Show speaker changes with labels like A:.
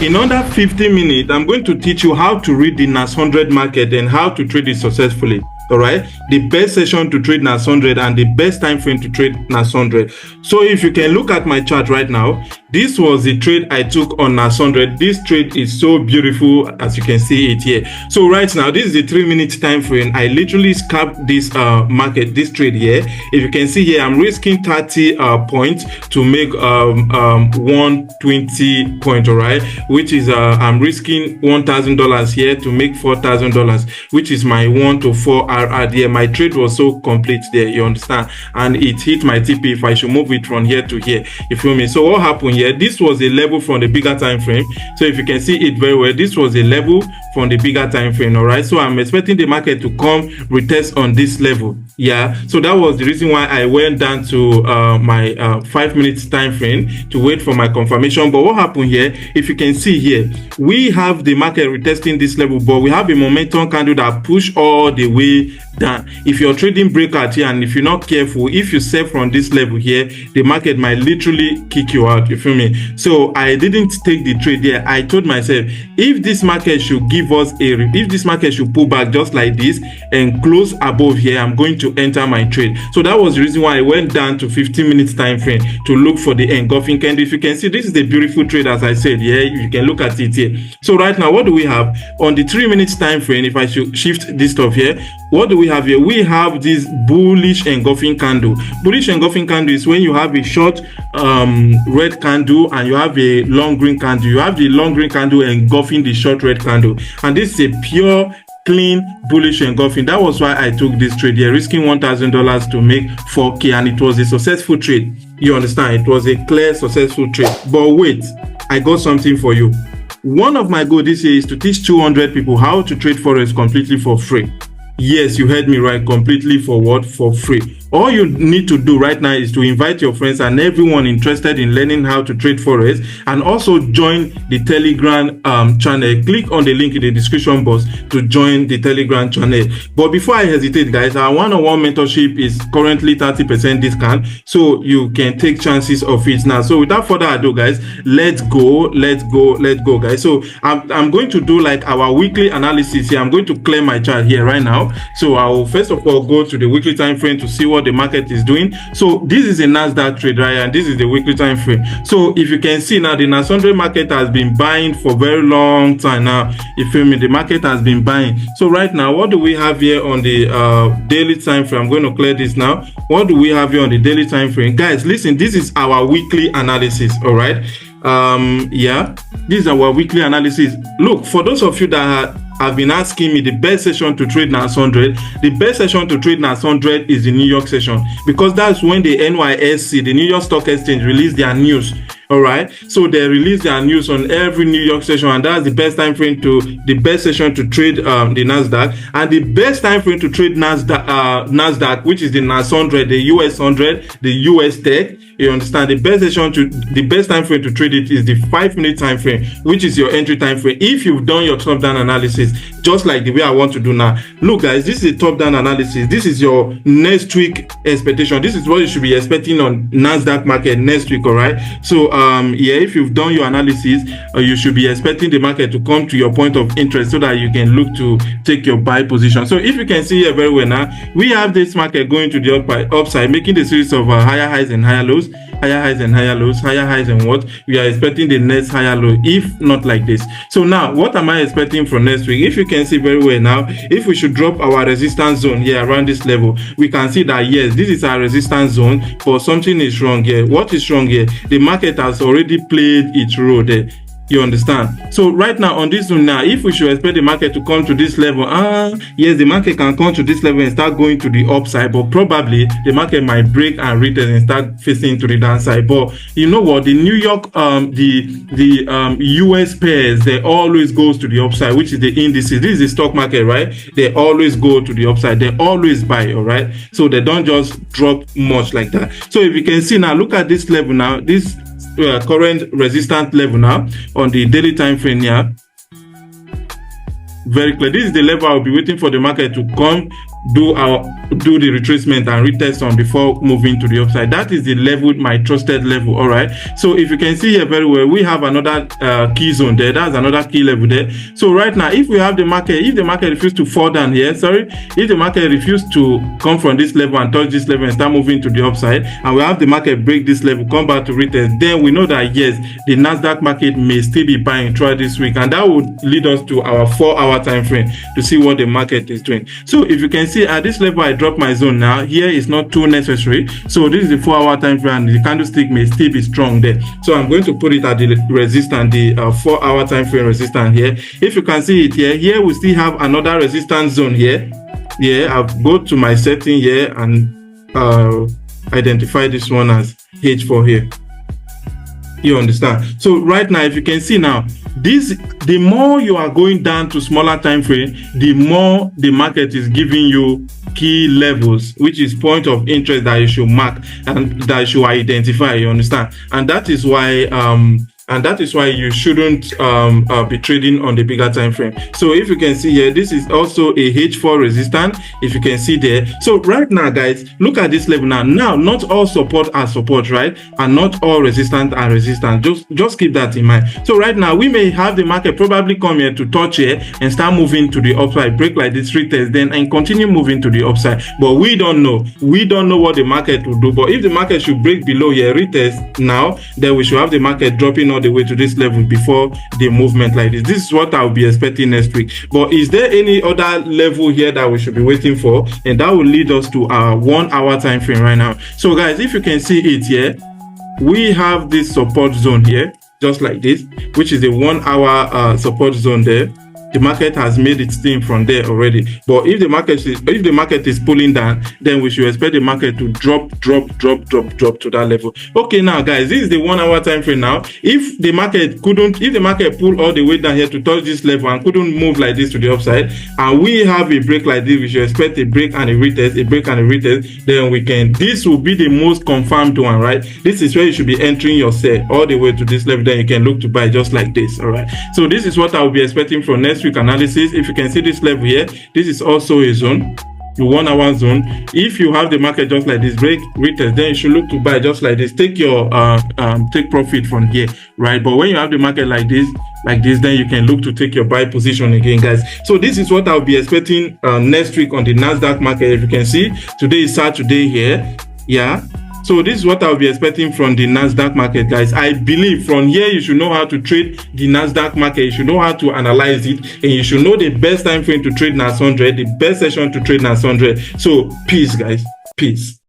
A: in under 15 minutes, I'm going to teach you how to read the NAS100 market and how to trade it successfully. All right, the best session to trade NAS100 and the best time frame to trade NAS100. So if you can look at my chart right now, this was the trade I took on NAS100. This trade is so beautiful, as you can see it here. So right now, this is the 3-minute time frame. I literally scalped this market, this trade here. If you can see here, I'm risking 30 points to make 120 points. All right, which is I'm risking $1,000 here to make $4,000, which is my 1 to 4 there. My trade was so complete there, you understand, and it hit my TP if I should move it from here to here, you feel me? So what happened here, this was a level from the bigger time frame. So if you can see it very well, this was a level from the bigger time frame. All right, so I'm expecting the market to come retest on this level. Yeah, so that was the reason why I went down to my 5 minutes time frame to wait for my confirmation. But what happened here, if you can see here, we have the market retesting this level, but we have a momentum candle that push all the way down. If you're trading breakout here and if you're not careful, if you sell from this level here, the market might literally kick you out, you feel me? So I didn't take the trade there. I told myself, if this market should give us if this market should pull back just like this and close above here, I'm going to enter my trade. So that was the reason why I went down to 15 minutes time frame to look for the engulfing candle. If you can see, this is a beautiful trade, as I said. Yeah, you can look at it here. So right now, what do we have on the 3 minutes time frame? If I should shift this stuff here, what do we have here? We have this bullish engulfing candle. Bullish engulfing candle is when you have a short red candle and you have a long green candle. You have the long green candle engulfing the short red candle, and this is a pure clean bullish engulfing. That was why I took this trade here, risking $1,000 to make 4K, and it was a successful trade. You understand? It was a clear successful trade. But wait, I got something for you. One of my goals this year is to teach 200 people how to trade Forex completely for free. Yes, you heard me right, completely for what? For free. All you need to do right now is to invite your friends and everyone interested in learning how to trade Forex, and also join the Telegram channel. Click on the link in the description box to join the Telegram channel. But before I hesitate, guys, our one-on-one mentorship is currently 30% discount, so you can take chances of it now. So without further ado, guys, let's go, guys. So I'm going to do like our weekly analysis here. I'm going to clear my chart here right now. So I will first of all go to the weekly time frame to see what the market is doing. So this is a NASDAQ trade, right? And this is the weekly time frame. So if you can see now, the NAS100 market has been buying for a very long time now. You feel me? The market has been buying. So right now, what do we have here on the daily time frame? I'm going to clear this now. What do we have here on the daily time frame? Guys, listen, this is our weekly analysis. All right. Yeah, this is our weekly analysis. Look, for those of you that have been asking me the best session to trade NAS100, the best session to trade NAS100 is the New York session, because that's when the NYSE, the New York Stock Exchange, release their news. All right, so they release their news on every New York session, and that's the best time frame to the best session to trade the Nasdaq, and the best time frame to trade Nasdaq, which is the NAS100, the US 100, the US Tech. You understand? The best time frame to trade it is the 5 minute time frame, which is your entry time frame. If you've done your top down analysis, just like the way I want to do now. Look, guys, this is a top down analysis. This is your next week expectation. This is what you should be expecting on Nasdaq market next week. All right. So yeah, if you've done your analysis, you should be expecting the market to come to your point of interest so that you can look to take your buy position. So if you can see here very well now, we have this market going to the upside, making the series of higher highs and higher lows, higher highs and higher lows, higher highs and what? We are expecting the next higher low, if not like this. So now, what am I expecting for next week? If you can see very well now, if we should drop our resistance zone here around this level, we can see that yes, this is our resistance zone, but something is wrong here. What is wrong here? The market has already played its role there. You understand? So right now on this one now, if we should expect the market to come to this level, yes, the market can come to this level and start going to the upside, but probably the market might break and retest and start facing to the downside. But you know what? The New York, the US pairs, they always goes to the upside, which is the indices. This is the stock market, right? They always go to the upside. They always buy, all right? So they don't just drop much like that. So if you can see now, look at this level now, this current resistance level now on the daily time frame here. Very clear. This is the level I'll be waiting for the market to come do the retracement and retest on before moving to the upside. That is the level, my trusted level. All right, so if you can see here very well, we have another key zone there. That's another key level there. So right now, if we have the market, if the market refuses to fall down here, if the market refuses to come from this level and touch this level and start moving to the upside, and we have the market break this level, come back to retest, then we know that yes, the Nasdaq market may still be buying throughout this week, and that would lead us to our 4-hour time frame to see what the market is doing. So if you can see at this level, I drop my zone now. Here is not too necessary. So this is the 4-hour time frame, and the candlestick may still be strong there. So I'm going to put it at the resistance, the 4-hour time frame resistance here. If you can see it here we still have another resistance zone here. I'll go to my setting here and identify this one as H4 here. You understand? So right now, if you can see now, the more you are going down to smaller time frame, the more the market is giving you key levels, which is point of interest that you should mark and that you should identify. You understand? And that is why you shouldn't be trading on the bigger time frame. So if you can see here, this is also a H4 resistance, if you can see there. So right now, guys, look at this level now. Now, not all support are support, right? And not all resistance are resistance. Just keep that in mind. So right now, we may have the market probably come here to touch here and start moving to the upside, break like this retest, then and continue moving to the upside. But we don't know. We don't know what the market will do. But if the market should break below here, retest now, then we should have the market dropping all the way to this level before the movement like this. This is what I'll be expecting next week. But is there any other level here that we should be waiting for? And that will lead us to our 1-hour time frame right now. So guys, if you can see it here, we have this support zone here, just like this, which is a 1-hour support zone there. The market has made its thing from there already. But if the market is pulling down, then we should expect the market to drop to that level. Okay, now guys, this is the 1-hour time frame now. If the market pull all the way down here to touch this level and couldn't move like this to the upside, and we have a break like this, we should expect a break and a retest, then this will be the most confirmed one, right? This is where you should be entering your sell all the way to this level, then you can look to buy just like this. All right, so this is what I will be expecting from next week analysis. If you can see this level here, this is also a zone, the 1-hour zone. If you have the market just like this, break retest, then you should look to buy just like this. Take your take profit from here, right? But when you have the market like this, then you can look to take your buy position again, guys. So this is what I'll be expecting next week on the Nasdaq market. If you can see, today is Saturday here. So this is what I'll be expecting from the Nasdaq market, guys. I believe from here you should know how to trade the Nasdaq market. You should know how to analyze it, and you should know the best time frame to trade NAS100, the best session to trade NAS100. So peace, guys. Peace.